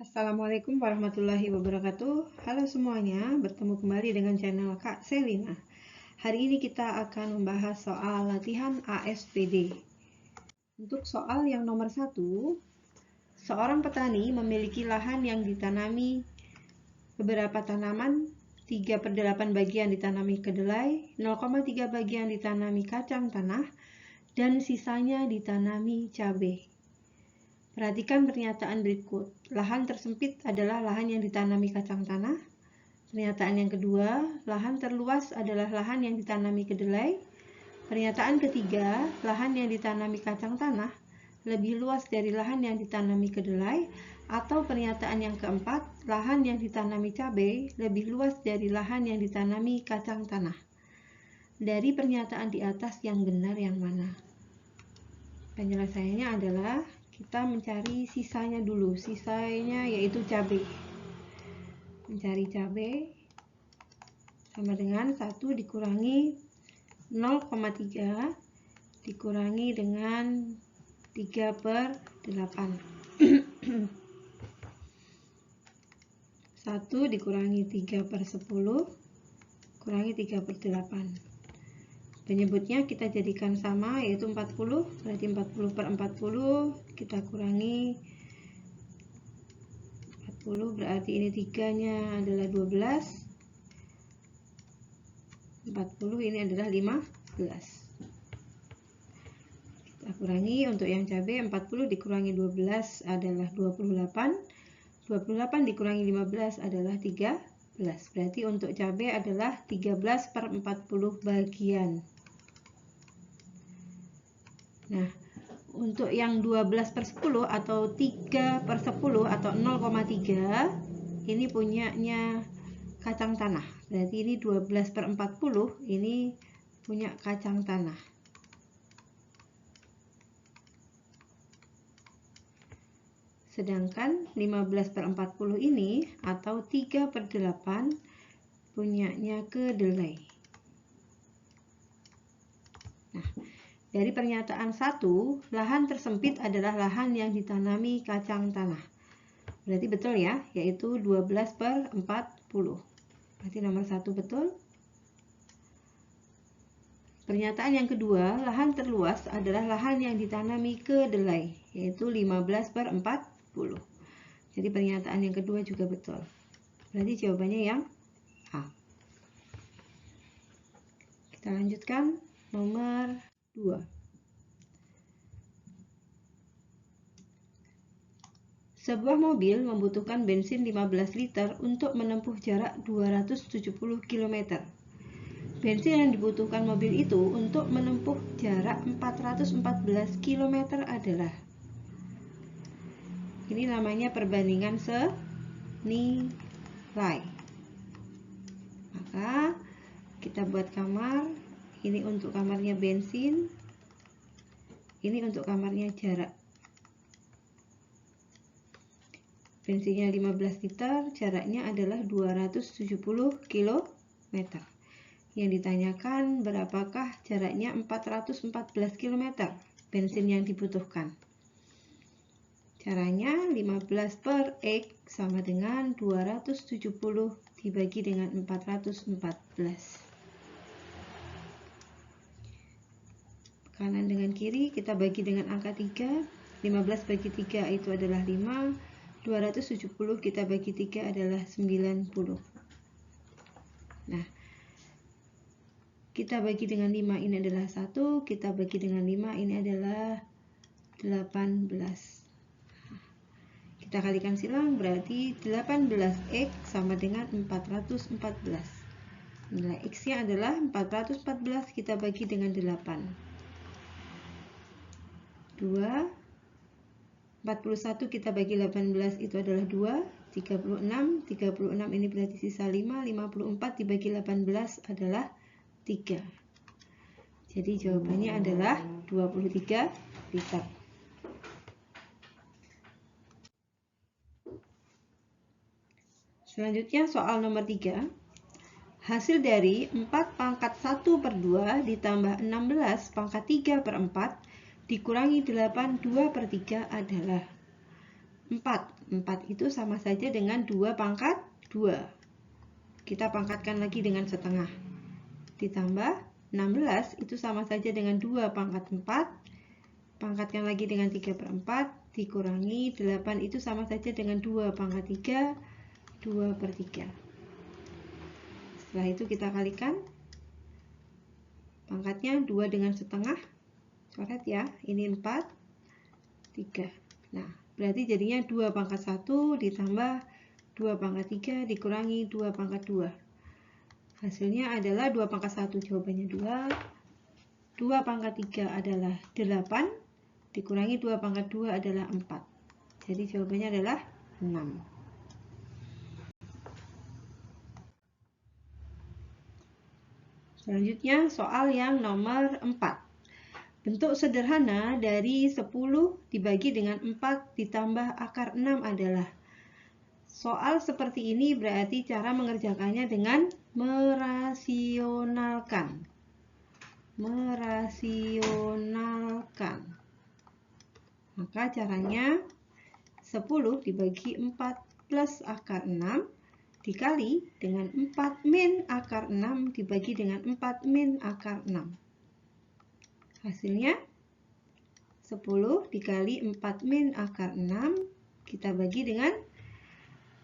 Assalamualaikum warahmatullahi wabarakatuh. Halo semuanya, bertemu kembali dengan channel Kak Selina. Hari ini kita akan membahas soal latihan ASPD. Untuk soal yang nomor 1, seorang petani memiliki lahan yang ditanami beberapa tanaman, 3/8 bagian ditanami kedelai, 0,3 bagian ditanami kacang tanah, dan sisanya ditanami cabai. Perhatikan pernyataan berikut. Lahan tersempit adalah lahan yang ditanami kacang tanah. Pernyataan yang kedua, lahan terluas adalah lahan yang ditanami kedelai. Pernyataan ketiga, lahan yang ditanami kacang tanah lebih luas dari lahan yang ditanami kedelai. Atau pernyataan yang keempat, lahan yang ditanami cabai lebih luas dari lahan yang ditanami kacang tanah. Dari pernyataan di atas yang benar yang mana? Penyelesaiannya adalah kita mencari sisanya dulu. Sisanya yaitu cabai. Mencari cabai sama dengan 1 dikurangi 0,3 dikurangi dengan 3/8. 1 dikurangi 3/10 kurangi 3/8. Penyebutnya kita jadikan sama, yaitu 40, berarti 40/40 kita kurangi 40, berarti ini 3-nya adalah 12, 40 ini adalah 15. Kita kurangi untuk yang cabai, 40 dikurangi 12 adalah 28, 28 dikurangi 15 adalah 13, berarti untuk cabai adalah 13/40 bagian. Nah, untuk yang 12/10 atau 3/10 atau 0,3 ini punyanya kacang tanah. Berarti ini 12/40 ini punya kacang tanah. Sedangkan 15/40 ini atau 3/8 punyanya kedelai. Nah, dari pernyataan 1, lahan tersempit adalah lahan yang ditanami kacang tanah. Berarti betul ya, yaitu 12/40. Berarti nomor 1 betul. Pernyataan yang kedua, lahan terluas adalah lahan yang ditanami kedelai, yaitu 15/40. Jadi pernyataan yang kedua juga betul. Berarti jawabannya yang A. Kita lanjutkan nomor 2. Sebuah mobil membutuhkan bensin 15 liter untuk menempuh jarak 270 km. Bensin yang dibutuhkan mobil itu untuk menempuh jarak 414 km adalah. Ini namanya perbandingan senilai. Maka kita buat kamar. Ini untuk kamarnya bensin, ini untuk kamarnya jarak. Bensinnya 15 liter, jaraknya adalah 270 km. Yang ditanyakan berapakah jaraknya 414 km bensin yang dibutuhkan. Caranya 15/X sama dengan 270 dibagi dengan 414. Kanan dengan kiri kita bagi dengan angka 3, 15 bagi 3 itu adalah 5, 270 kita bagi 3 adalah 90. Nah, kita bagi dengan 5 ini adalah 1, kita bagi dengan 5 ini adalah 18. Kita kalikan silang, berarti 18X sama dengan 414. Nilai X-nya adalah 414, kita bagi dengan 8. 2, 41 kita bagi 18 itu adalah 2, 36 ini berarti sisa 5, 54 dibagi 18 adalah 3. Jadi jawabannya adalah 23 liter. Selanjutnya soal nomor 3. Hasil dari 4/1/2 ditambah 16/3/4 dikurangi 8 2/3 adalah. 4 itu sama saja dengan 2 pangkat 2. Kita pangkatkan lagi dengan setengah. Ditambah 16 itu sama saja dengan 2 pangkat 4. Pangkatkan lagi dengan 3/4. Dikurangi 8 itu sama saja dengan 2 pangkat 3. 2/3. Setelah itu kita kalikan. Pangkatnya 2 dengan setengah. Coret ya. Ini 4. 3. Nah, berarti jadinya 2 pangkat 1 ditambah 2 pangkat 3 dikurangi 2 pangkat 2. Hasilnya adalah 2 pangkat 1, jawabannya 2. 2 pangkat 3 adalah 8. Dikurangi 2 pangkat 2 adalah 4. Jadi jawabannya adalah 6. Selanjutnya soal yang nomor 4. Bentuk sederhana dari 10 dibagi dengan 4 ditambah akar 6 adalah. Soal seperti ini berarti cara mengerjakannya dengan merasionalkan. Maka caranya 10 dibagi 4 plus akar 6 dikali dengan 4 min akar 6 dibagi dengan 4 min akar 6. Hasilnya 10 dikali 4 min akar 6 kita bagi dengan,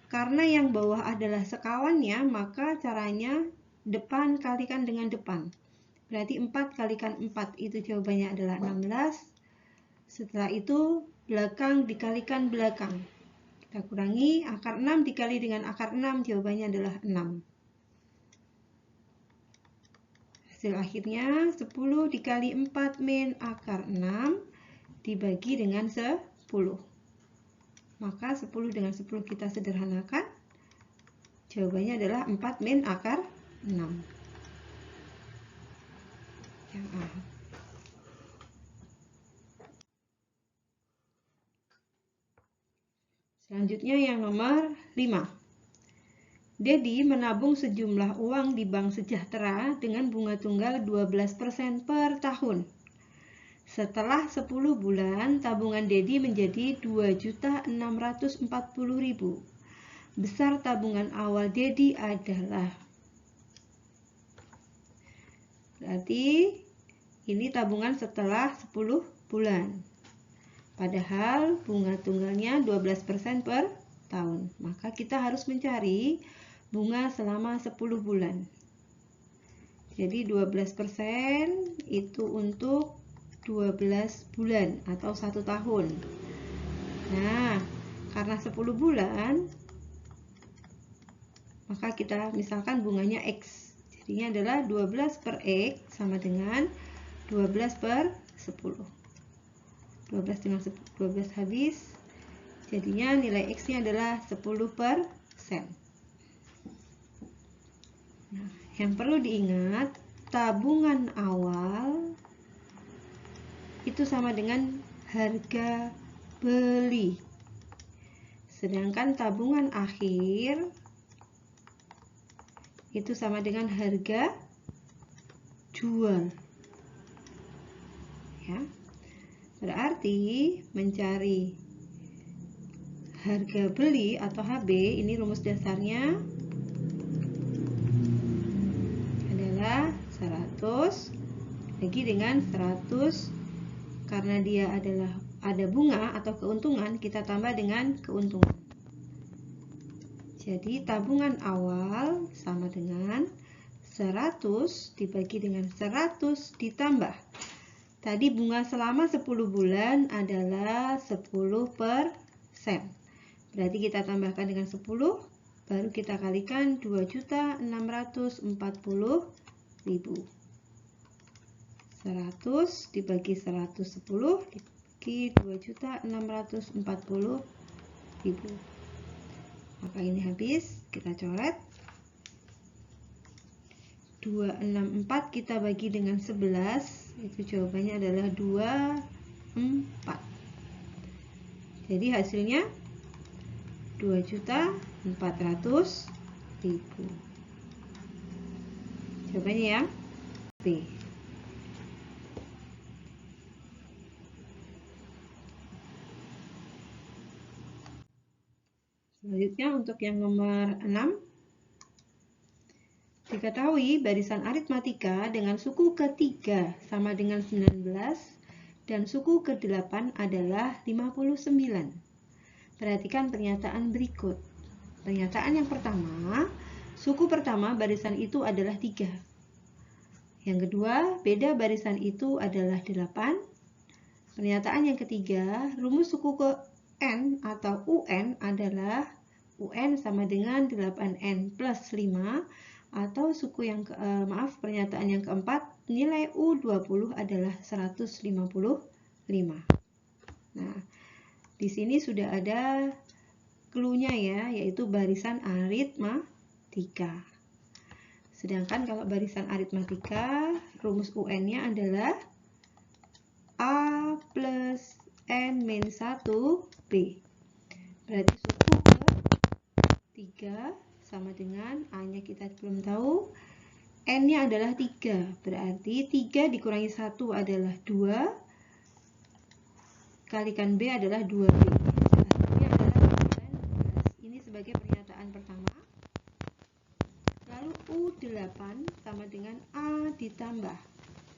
karena yang bawah adalah sekawannya, maka caranya depan kalikan dengan depan. Berarti 4 kalikan 4 itu jawabannya adalah 16. Setelah itu belakang dikalikan belakang. Kita kurangi akar 6 dikali dengan akar 6 jawabannya adalah 6. Hasil akhirnya 10 dikali 4 min akar 6 dibagi dengan 10. Maka 10 dengan 10 kita sederhanakan. Jawabannya adalah 4 min akar 6. Yang A. Selanjutnya yang nomor 5. Dedi menabung sejumlah uang di Bank Sejahtera dengan bunga tunggal 12% per tahun. Setelah 10 bulan, tabungan Dedi menjadi 2.640.000. Besar tabungan awal Dedi adalah. Berarti ini tabungan setelah 10 bulan. Padahal bunga tunggalnya 12% per tahun. Maka kita harus mencari bunga selama 10 bulan. Jadi 12% itu untuk 12 bulan atau 1 tahun. Nah, karena 10 bulan, maka kita misalkan bunganya X. Jadinya adalah 12 per X sama dengan 12 per 10. 12 dengan 12 habis. Jadinya nilai X-nya adalah 10%. Nah, yang perlu diingat, tabungan awal itu sama dengan harga beli. Sedangkan tabungan akhir itu sama dengan harga jual. Ya. Berarti mencari harga beli atau HB, ini rumus dasarnya adalah 100 bagi dengan 100, karena dia adalah ada bunga atau keuntungan, kita tambah dengan keuntungan. Jadi tabungan awal sama dengan 100 dibagi dengan 100 ditambah. Tadi bunga selama 10 bulan adalah 10%. Berarti kita tambahkan dengan 10, baru kita kalikan 2.640.000. 100 dibagi 110 dibagi 2.640.000. Maka ini habis, kita coret. 264 kita bagi dengan 11, itu jawabannya adalah 24. Jadi hasilnya 2.400.000. Jawabannya yang B. Selanjutnya untuk yang nomor 6. Diketahui barisan aritmatika dengan suku ketiga sama dengan 19 dan suku ke-8 adalah 59. Perhatikan pernyataan berikut. Pernyataan yang pertama, suku pertama barisan itu adalah 3. Yang kedua, beda barisan itu adalah 8. Pernyataan yang ketiga, rumus suku ke N atau UN adalah UN sama dengan 8N plus 5, atau suku yang pernyataan yang keempat, nilai U20 adalah 155. Nah, di sini sudah ada clue-nya ya, yaitu barisan aritmatika. Sedangkan kalau barisan aritmatika, rumus UN-nya adalah A plus N min 1B. Berarti suku ke 3 sama dengan A-nya kita belum tahu, N-nya adalah 3, berarti 3 dikurangi 1 adalah 2, kalikan B adalah 2B. Hasilnya adalah 19. Ini sebagai pernyataan pertama. Lalu U8 sama dengan A ditambah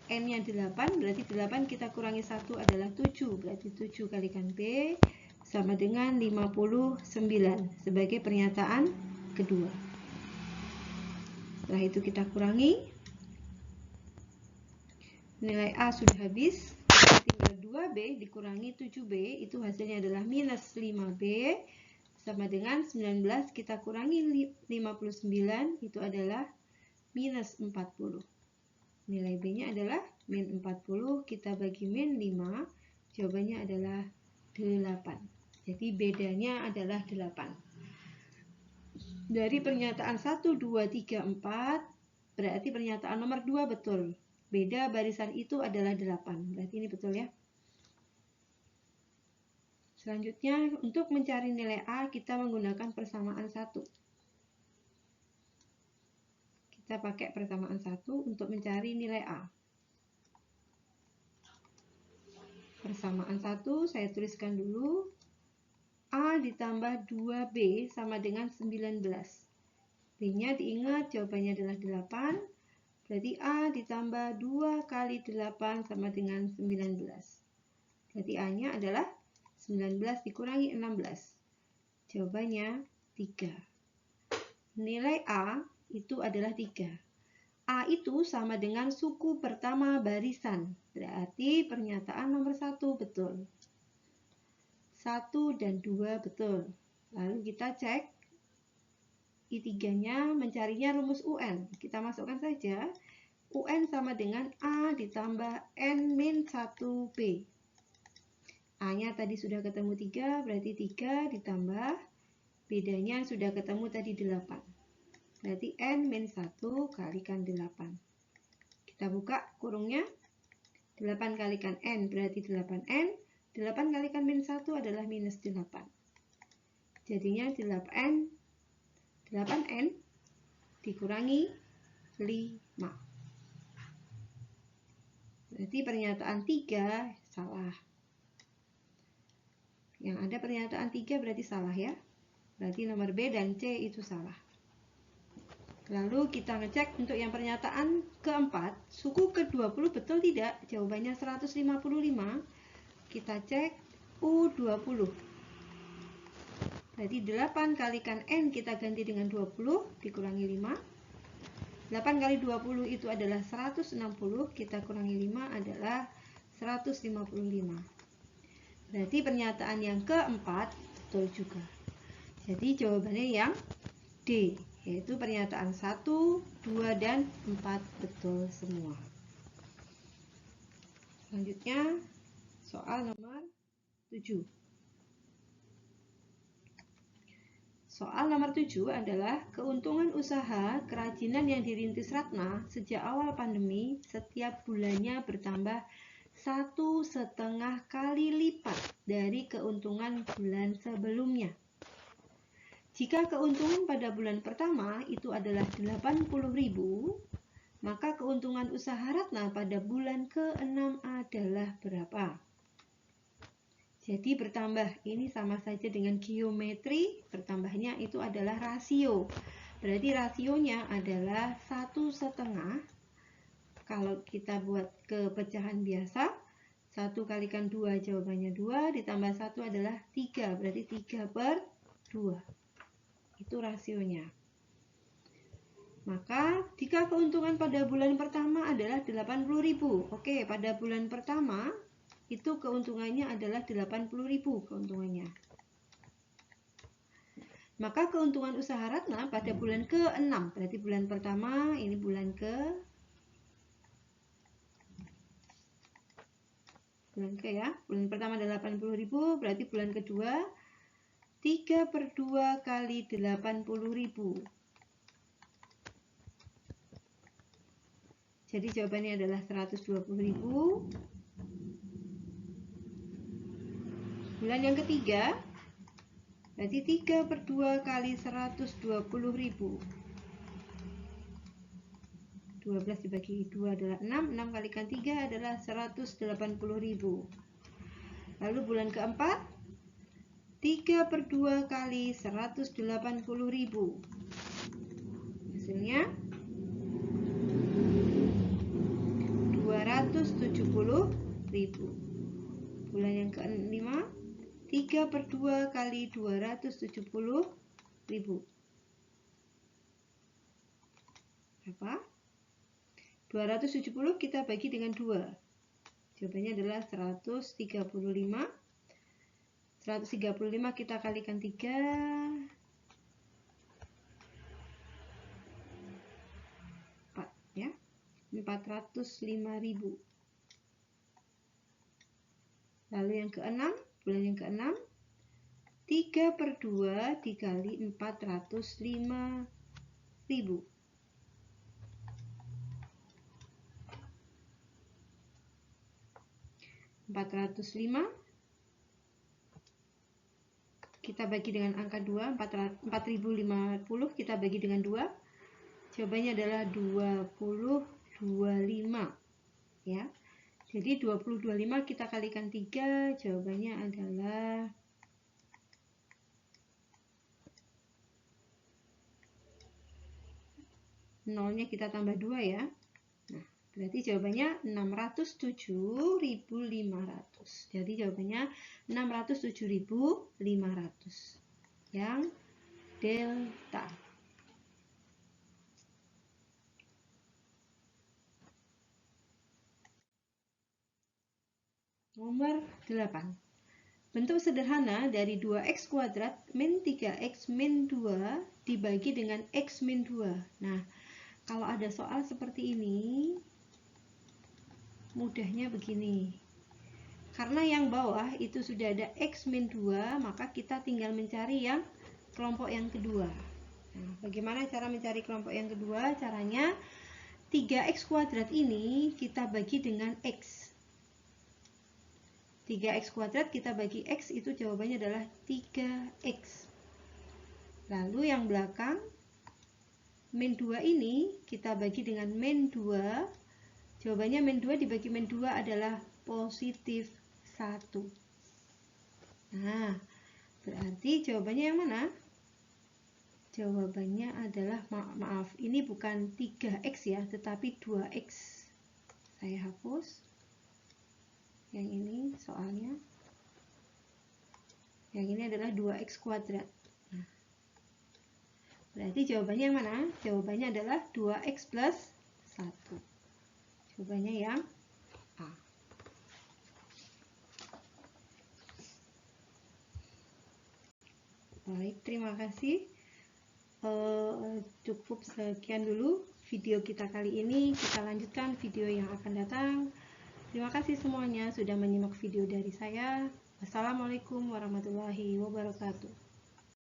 N-nya 8, berarti 8 kita kurangi 1 adalah 7, berarti 7 kalikan B sama dengan 59 sebagai pernyataan kedua. Setelah itu kita kurangi, nilai A sudah habis, tinggal 2B dikurangi 7B, itu hasilnya adalah minus 5B, sama dengan 19 kita kurangi 59, itu adalah minus 40. Nilai B-nya adalah min 40, kita bagi min 5, jawabannya adalah 8. Jadi bedanya adalah 8. Dari pernyataan 1, 2, 3, 4, berarti pernyataan nomor 2 betul. Beda barisan itu adalah 8. Berarti ini betul ya. Selanjutnya, untuk mencari nilai A, kita menggunakan persamaan 1. Kita pakai persamaan 1 untuk mencari nilai A. Persamaan 1, saya tuliskan dulu. A ditambah 2B sama dengan 19. B-nya diingat, jawabannya adalah 8. Berarti A ditambah 2 kali 8 sama dengan 19. Berarti A-nya adalah 19 dikurangi 16. Jawabannya 3. Nilai A itu adalah 3. A itu sama dengan suku pertama barisan. Berarti pernyataan nomor 1 betul. 1 dan 2 betul. Lalu kita cek I3-nya, mencarinya rumus UN. Kita masukkan saja. UN sama dengan A ditambah N min 1B. A-nya tadi sudah ketemu 3, berarti 3 ditambah. Bedanya sudah ketemu tadi 8. Berarti N min 1 kalikan 8. Kita buka kurungnya. 8 kalikan N berarti 8N. 8 kalikan min 1 adalah minus 8. Jadinya 8N dikurangi 5. Berarti pernyataan 3 salah. Yang ada pernyataan 3 berarti salah ya. Berarti nomor B dan C itu salah. Lalu kita ngecek untuk yang pernyataan keempat, suku ke-20 betul tidak? Jawabannya 155. Kita cek U20. Berarti 8 kalikan N kita ganti dengan 20, dikurangi 5. 8 kali 20 itu adalah 160, kita kurangi 5 adalah 155. Berarti pernyataan yang keempat betul juga. Jadi jawabannya yang D, yaitu pernyataan 1, 2, dan 4 betul semua. Selanjutnya soal nomor 7. Soal nomor 7 adalah keuntungan usaha kerajinan yang dirintis Ratna sejak awal pandemi setiap bulannya bertambah 1,5 kali lipat dari keuntungan bulan sebelumnya. Jika keuntungan pada bulan pertama itu adalah 80.000, maka keuntungan usaha Ratna pada bulan ke-6 adalah berapa? Jadi bertambah, ini sama saja dengan geometri, bertambahnya itu adalah rasio. Berarti rasionya adalah 1/2. Kalau kita buat ke pecahan biasa, 1 kalikan 2 jawabannya 2, ditambah 1 adalah 3, berarti 3/2. Itu rasionya. Maka jika keuntungan pada bulan pertama adalah 80.000. Oke, pada bulan pertama itu keuntungannya adalah 80.000 keuntungannya. Maka keuntungan usaha Ratna pada bulan ke-6, berarti bulan pertama, ini bulan ke ya. Bulan pertama adalah 80.000, berarti bulan kedua 3/2 kali 80.000. Jadi jawabannya adalah 120.000. Bulan yang ketiga, berarti 3/2 kali 120.000. 12 dibagi 2 adalah 6, 6 kalikan 3 adalah 180.000. Lalu bulan keempat, 3/2 kali 180.000. Hasilnya 270.000. Bulan yang kelima, 3/2 kali 270.000. Berapa? 270 kita bagi dengan 2. Jawabannya adalah 135. 135 kita kalikan 3. 4 ya. 405.000. Lalu yang keenam, bulan yang keenam, 3/2 dikali 405.000. 405 kita bagi dengan angka 2, 4050 kita bagi dengan 2. Jawabannya adalah 2025 ya. Jadi 2025 kita kalikan 3, jawabannya adalah 0-nya kita tambah 2 ya. Nah, berarti jawabannya 607.500. Jadi jawabannya 607.500 yang delta. Nomor 8. Bentuk sederhana dari 2x kuadrat min 3x min 2 dibagi dengan x min 2. Nah, kalau ada soal seperti ini, mudahnya begini. Karena yang bawah itu sudah ada x min 2, maka kita tinggal mencari yang kelompok yang kedua. Nah, bagaimana cara mencari kelompok yang kedua? Caranya 3x kuadrat ini kita bagi dengan x. 3x kuadrat kita bagi x, itu jawabannya adalah 3x. Lalu yang belakang, min 2 ini kita bagi dengan min 2. Jawabannya min 2 dibagi min 2 adalah positif 1. Nah, berarti jawabannya yang mana? Jawabannya adalah, maaf, ini bukan 3x ya, tetapi 2x. Saya hapus. Yang ini soalnya. Yang ini adalah 2x kuadrat. Nah, berarti jawabannya yang mana? Jawabannya adalah 2x plus 1. Jawabannya yang A. Baik, terima kasih. Cukup sekian dulu video kita kali ini. Kita lanjutkan video yang akan datang. Terima kasih semuanya sudah menyimak video dari saya. Wassalamualaikum warahmatullahi wabarakatuh.